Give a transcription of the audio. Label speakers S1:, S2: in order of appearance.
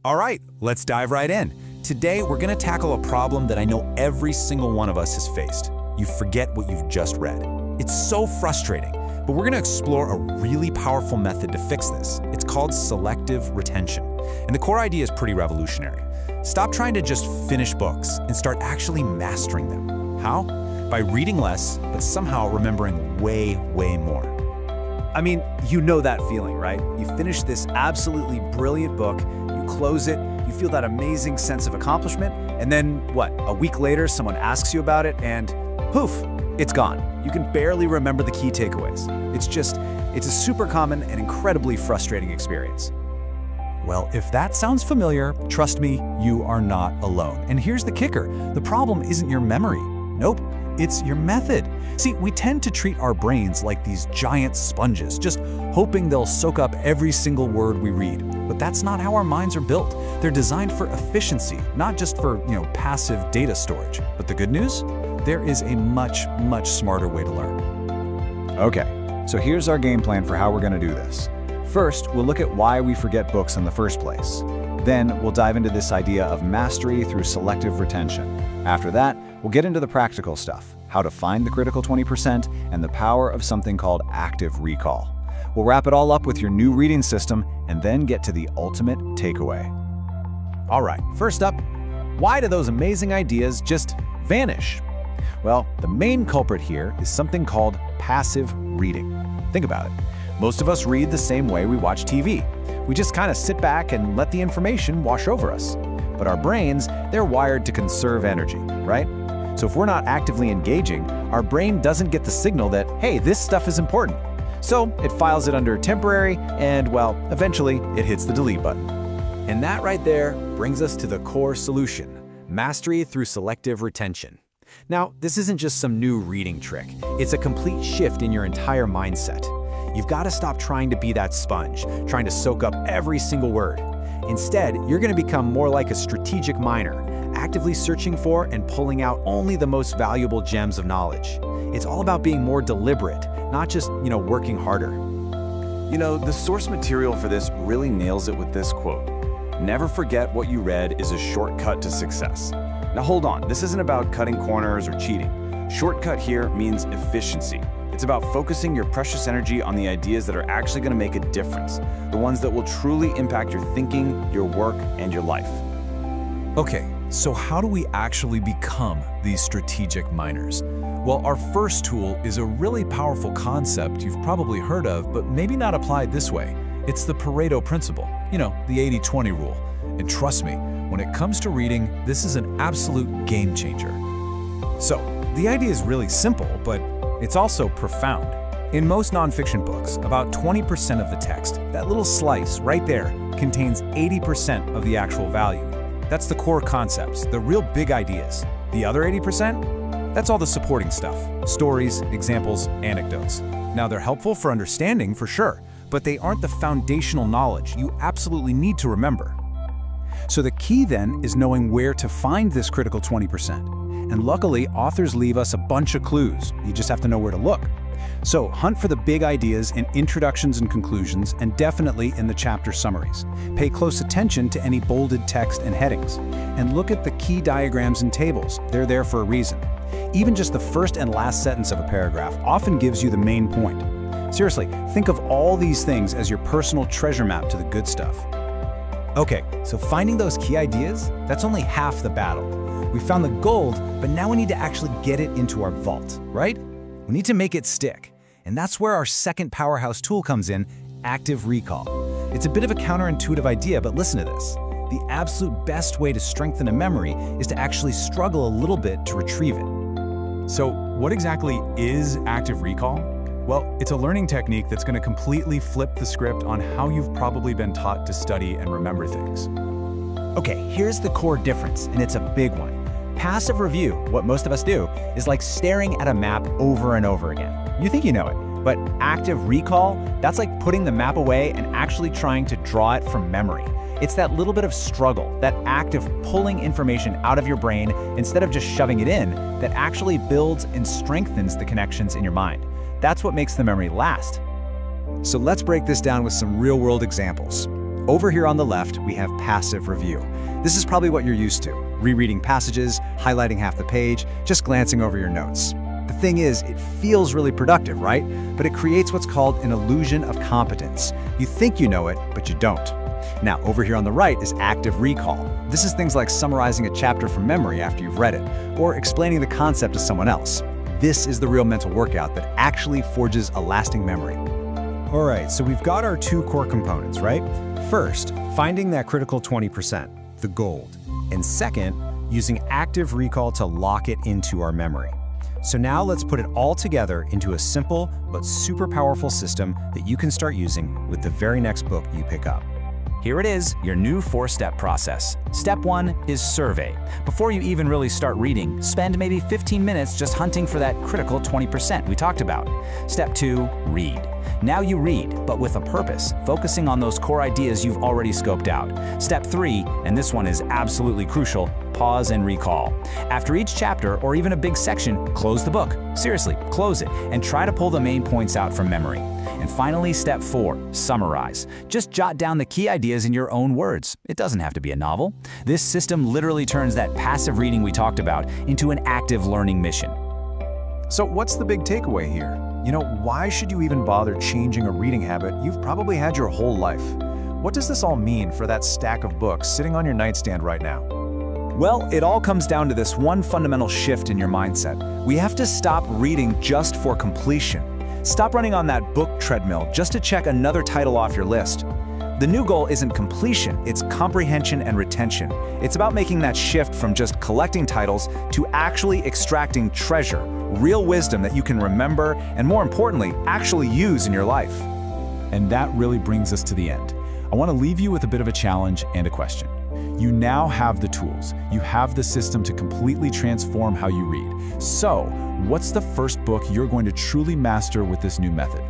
S1: All right, let's dive right in. Today, we're going to tackle a problem that I know every single one of us has faced. You forget what you've just read. It's so frustrating, but we're going to explore a really powerful method to fix this. It's called selective retention. And the core idea is pretty revolutionary. Stop trying to just finish books and start actually mastering them. How? By reading less, but somehow remembering way more.
S2: I mean, you know that feeling, right? You finish this absolutely brilliant book, you close it, you feel that amazing sense of accomplishment, and then what? A week later, someone asks you about it and poof, it's gone. You can barely remember the key takeaways. It's a super common and incredibly frustrating experience.
S1: Well, if that sounds familiar, trust me, you are not alone. And here's the kicker. The problem isn't your memory. Nope, it's your method. See, we tend to treat our brains like these giant sponges, just hoping they'll soak up every single word we read. But that's not how our minds are built. They're designed for efficiency, not just for, passive data storage. But the good news? There is a much smarter way to learn.
S3: Okay, so here's our game plan for how we're going to do this. First, we'll look at why we forget books in the first place. Then, we'll dive into this idea of mastery through selective retention. After that, we'll get into the practical stuff, how to find the critical 20%, and the power of something called active recall. We'll wrap it all up with your new reading system, and then get to the ultimate takeaway.
S2: All right, first up, why do those amazing ideas just vanish? Well, the main culprit here is something called passive reading. Think about it. Most of us read the same way we watch TV. We just kind of sit back and let the information wash over us. But our brains, they're wired to conserve energy, right? So if we're not actively engaging, our brain doesn't get the signal that, hey, this stuff is important. So it files it under temporary and, well, eventually it hits the delete button. And that right there brings us to the core solution, mastery through selective retention. Now, this isn't just some new reading trick. It's a complete shift in your entire mindset. You've got to stop trying to be that sponge, trying to soak up every single word. Instead, you're going to become more like a strategic miner, actively searching for and pulling out only the most valuable gems of knowledge. It's all about being more deliberate, not just, working harder.
S4: The source material for this really nails it with this quote. Never forget what you read is a shortcut to success. Now hold on, this isn't about cutting corners or cheating. Shortcut here means efficiency. It's about focusing your precious energy on the ideas that are actually going to make a difference, the ones that will truly impact your thinking, your work, and your life.
S1: Okay, so how do we actually become these strategic miners? Well, our first tool is a really powerful concept you've probably heard of, but maybe not applied this way. It's the Pareto principle, the 80-20 rule. And trust me, when it comes to reading, this is an absolute game changer. So, the idea is really simple, but it's also profound. In most nonfiction books, about 20% of the text, that little slice right there, contains 80% of the actual value. That's the core concepts, the real big ideas. The other 80%? That's all the supporting stuff, stories, examples, anecdotes. Now, they're helpful for understanding, for sure, but they aren't the foundational knowledge you absolutely need to remember. So the key then is knowing where to find this critical 20%. And luckily, authors leave us a bunch of clues. You just have to know where to look. So hunt for the big ideas in introductions and conclusions, and definitely in the chapter summaries. Pay close attention to any bolded text and headings. And look at the key diagrams and tables. They're there for a reason. Even just the first and last sentence of a paragraph often gives you the main point. Seriously, think of all these things as your personal treasure map to the good stuff. Okay, so finding those key ideas, that's only half the battle. We found the gold, but now we need to actually get it into our vault, right? We need to make it stick. And that's where our second powerhouse tool comes in, active recall. It's a bit of a counterintuitive idea, but listen to this. The absolute best way to strengthen a memory is to actually struggle a little bit to retrieve it.
S5: So what exactly is active recall? Well, it's a learning technique that's going to completely flip the script on how you've probably been taught to study and remember things.
S2: Okay, here's the core difference, and it's a big one. Passive review, what most of us do, is like staring at a map over and over again. You think you know it, but active recall, that's like putting the map away and actually trying to draw it from memory. It's that little bit of struggle, that act of pulling information out of your brain instead of just shoving it in, that actually builds and strengthens the connections in your mind. That's what makes the memory last.
S1: So let's break this down with some real-world examples.
S3: Over here on the left, we have passive review. This is probably what you're used to, rereading passages, highlighting half the page, just glancing over your notes. The thing is, it feels really productive, right? But it creates what's called an illusion of competence. You think you know it, but you don't. Now, over here on the right is active recall. This is things like summarizing a chapter from memory after you've read it, or explaining the concept to someone else. This is the real mental workout that actually forges a lasting memory.
S2: All right, so we've got our two core components, right? First, finding that critical 20%, the gold. And second, using active recall to lock it into our memory. So now let's put it all together into a simple but super powerful system that you can start using with the very next book you pick up.
S6: Here it is, your new 4-step process. Step 1 is survey. Before you even really start reading, spend maybe 15 minutes just hunting for that critical 20% we talked about. Step 2, read. Now you read, but with a purpose, focusing on those core ideas you've already scoped out. Step 3, and this one is absolutely crucial, pause and recall. After each chapter, or even a big section, close the book. Seriously, close it, and try to pull the main points out from memory. And finally, step 4, summarize. Just jot down the key ideas in your own words. It doesn't have to be a novel. This system literally turns that passive reading we talked about into an active learning mission.
S1: So what's the big takeaway here? You know, why should you even bother changing a reading habit you've probably had your whole life? What does this all mean for that stack of books sitting on your nightstand right now?
S2: Well, it all comes down to this one fundamental shift in your mindset. We have to stop reading just for completion. Stop running on that book treadmill just to check another title off your list. The new goal isn't completion, it's comprehension and retention. It's about making that shift from just collecting titles to actually extracting treasure, real wisdom that you can remember and, more importantly, actually use in your life.
S5: And that really brings us to the end. I want to leave you with a bit of a challenge and a question. You now have the tools. You have the system to completely transform how you read. So, what's the first book you're going to truly master with this new method?